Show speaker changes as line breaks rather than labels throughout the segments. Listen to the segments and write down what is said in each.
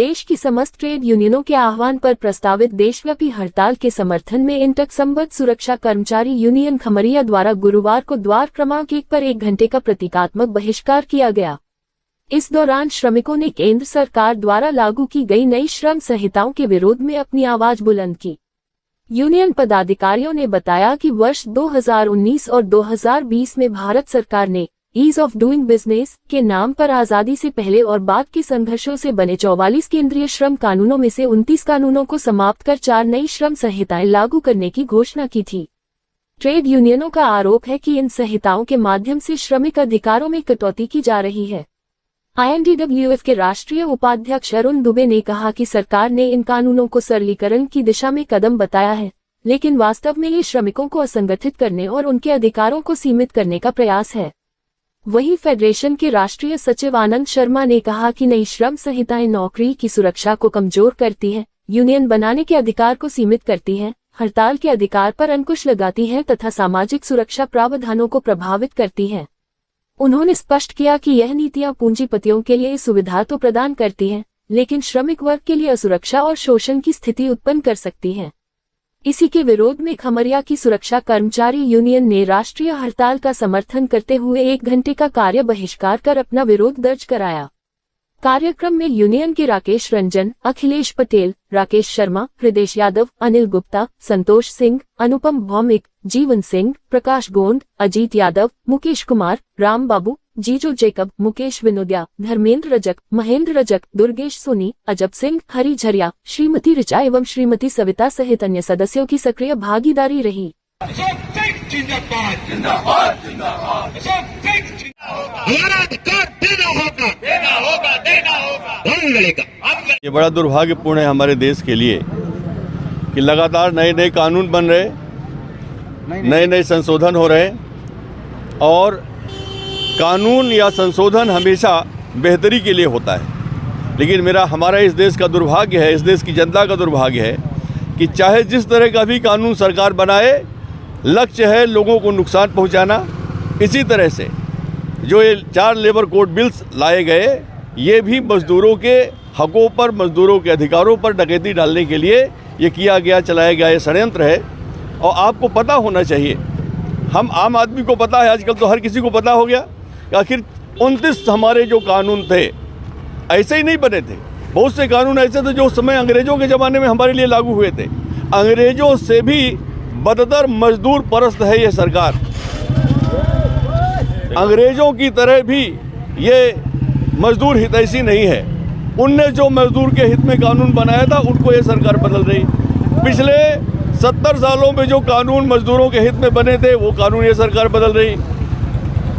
देश की समस्त ट्रेड यूनियनों के आह्वान पर प्रस्तावित देशव्यापी हड़ताल के समर्थन में इंटक संबद्ध सुरक्षा कर्मचारी यूनियन खमरिया द्वारा गुरुवार को द्वार क्रमांक 1 पर 1 घंटे का प्रतीकात्मक बहिष्कार किया गया। इस दौरान श्रमिकों ने केंद्र सरकार द्वारा लागू की गई नई श्रम संहिताओं के विरोध में अपनी आवाज बुलंद की। यूनियन पदाधिकारियों ने बताया कि वर्ष 2019 और 2020 में भारत सरकार ने ईज ऑफ डूइंग बिजनेस के नाम पर आजादी से पहले और बाद के संघर्षों से बने 44 केंद्रीय श्रम कानूनों में से 29 कानूनों को समाप्त कर 4 नई श्रम संहिताएं लागू करने की घोषणा की थी। ट्रेड यूनियनों का आरोप है कि इन संहिताओं के माध्यम से श्रमिक अधिकारों में कटौती की जा रही है। INDWF के राष्ट्रीय उपाध्यक्ष अरुण दुबे ने कहा कि सरकार ने इन कानूनों को सरलीकरण की दिशा में कदम बताया है, लेकिन वास्तव में ये श्रमिकों को असंगठित करने और उनके अधिकारों को सीमित करने का प्रयास है। वहीं फेडरेशन के राष्ट्रीय सचिव आनंद शर्मा ने कहा कि नई श्रम संहिताएं नौकरी की सुरक्षा को कमजोर करती है, यूनियन बनाने के अधिकार को सीमित करती है, हड़ताल के अधिकार पर अंकुश लगाती है तथा सामाजिक सुरक्षा प्रावधानों को प्रभावित करती है। उन्होंने स्पष्ट किया कि यह नीतियां पूंजीपतियों के लिए सुविधा तो प्रदान करती हैं, लेकिन श्रमिक वर्ग के लिए असुरक्षा और शोषण की स्थिति उत्पन्न कर सकती हैं। इसी के विरोध में खमरिया की सुरक्षा कर्मचारी यूनियन ने राष्ट्रीय हड़ताल का समर्थन करते हुए 1 घंटे का कार्य बहिष्कार कर अपना विरोध दर्ज कराया। कार्यक्रम में यूनियन के राकेश रंजन, अखिलेश पटेल, राकेश शर्मा, हृदेश यादव, अनिल गुप्ता, संतोष सिंह, अनुपम भौमिक, जीवन सिंह, प्रकाश गोंद, अजीत यादव, मुकेश कुमार, राम बाबू, जीजो जेकब, मुकेश विनोदिया, धर्मेंद्र रजक, महेंद्र रजक, दुर्गेश सोनी, अजब सिंह, हरी झरिया, श्रीमती ऋचा एवं श्रीमती सविता सहित अन्य सदस्यों की सक्रिय भागीदारी रही।
ये बड़ा दुर्भाग्यपूर्ण है हमारे देश के लिए कि लगातार नए नए कानून बन रहे, नए नए संशोधन हो रहे और कानून या संशोधन हमेशा बेहतरी के लिए होता है। लेकिन हमारा इस देश का दुर्भाग्य है, इस देश की जनता का दुर्भाग्य है कि चाहे जिस तरह का भी कानून सरकार बनाए, लक्ष्य है लोगों को नुकसान पहुंचाना। इसी तरह से जो ये 4 लेबर कोड बिल्स लाए गए, ये भी मजदूरों के हकों पर, मजदूरों के अधिकारों पर डकैती डालने के लिए ये किया गया, चलाया गया ये षड्यंत्र है। और आपको पता होना चाहिए, हम आम आदमी को पता है, आजकल तो हर किसी को पता हो गया कि आखिर 29 हमारे जो कानून थे ऐसे ही नहीं बने थे। बहुत से कानून ऐसे थे जो उस समय अंग्रेज़ों के ज़माने में हमारे लिए लागू हुए थे। अंग्रेज़ों से भी बदतर मजदूर परस्त है ये सरकार। अंग्रेज़ों की तरह भी ये मजदूर हितैषी नहीं है। उनने जो मजदूर के हित में कानून बनाया था, उनको ये सरकार बदल रही। पिछले 70 सालों में जो कानून मजदूरों के हित में बने थे, वो कानून ये सरकार बदल रही।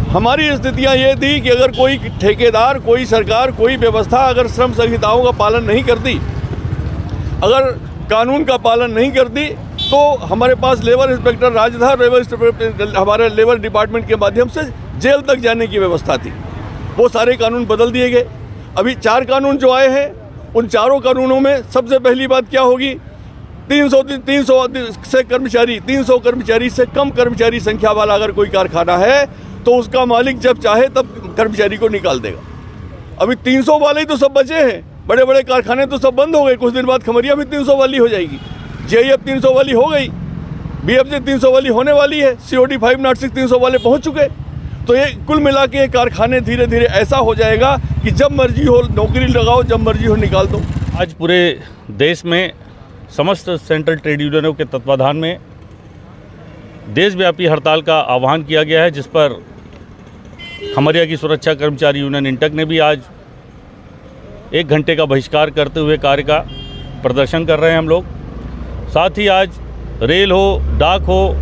हमारी स्थितियां ये थी कि अगर कोई ठेकेदार, कोई सरकार, कोई व्यवस्था अगर श्रम संहिताओं का पालन नहीं करती, अगर कानून का पालन नहीं करती, तो हमारे पास लेबर इंस्पेक्टर राज था, हमारे लेबर डिपार्टमेंट के माध्यम से जेल तक जाने की व्यवस्था थी। वो सारे कानून बदल दिए गए। अभी 4 कानून जो आए हैं, उन चारों कानूनों में सबसे पहली बात क्या होगी, 300 से कर्मचारी, 300 कर्मचारी से कम कर्मचारी संख्या वाला अगर कोई कारखाना है, तो उसका मालिक जब चाहे तब कर्मचारी को निकाल देगा। अभी 300 वाले ही तो सब बचे हैं, बड़े बड़े कारखाने तो सब बंद हो गए। कुछ दिन बाद खमरिया भी 300 वाली हो जाएगी, JIF 300 वाली हो गई, BFJ 300 वाली होने वाली है, COD 506 300 वाले पहुंच चुके। तो ये कुल मिला के कारखाने धीरे धीरे ऐसा हो जाएगा कि जब मर्जी हो नौकरी लगाओ, जब मर्जी हो निकाल दो।
आज पूरे देश में समस्त सेंट्रल ट्रेड यूनियनों के तत्वाधान में देशव्यापी हड़ताल का आह्वान किया गया है, जिस पर खमरिया की सुरक्षा कर्मचारी यूनियन इंटक ने भी आज 1 घंटे का बहिष्कार करते हुए कार्य का प्रदर्शन कर रहे हैं हम लोग। साथ ही आज रेल हो, डाक हो,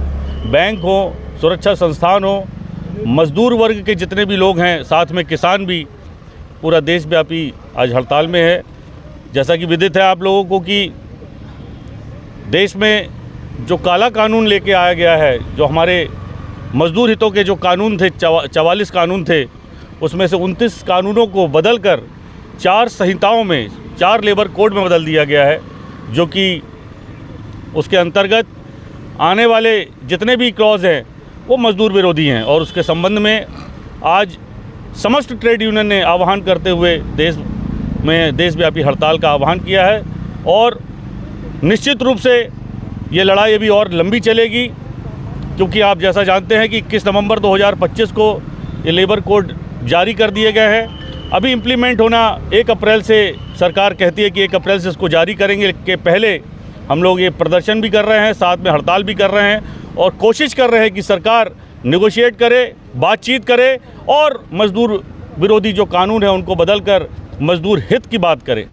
बैंक हो, सुरक्षा संस्थान हो, मजदूर वर्ग के जितने भी लोग हैं, साथ में किसान भी, पूरा देशव्यापी आज हड़ताल में है। जैसा कि विदित है आप लोगों को कि देश में जो काला कानून लेके आया गया है, जो हमारे मजदूर हितों के जो कानून थे, 44 कानून थे, उसमें से 29 कानूनों को बदलकर 4 संहिताओं में, 4 लेबर कोड में बदल दिया गया है, जो कि उसके अंतर्गत आने वाले जितने भी क्लॉज हैं वो मजदूर विरोधी हैं। और उसके संबंध में आज समस्त ट्रेड यूनियन ने आह्वान करते हुए देश में देशव्यापी हड़ताल का आह्वान किया है और निश्चित रूप से ये लड़ाई अभी और लंबी चलेगी, क्योंकि आप जैसा जानते हैं कि 21 नवंबर 2025 को ये लेबर कोड जारी कर दिए गए हैं। अभी इम्प्लीमेंट होना 1 अप्रैल से, सरकार कहती है कि 1 अप्रैल से इसको जारी करेंगे। के पहले हम लोग ये प्रदर्शन भी कर रहे हैं, साथ में हड़ताल भी कर रहे हैं और कोशिश कर रहे हैं कि सरकार नेगोशिएट करे, बातचीत करे और मजदूर विरोधी जो कानून है उनको बदलकर मजदूर हित की बात करे।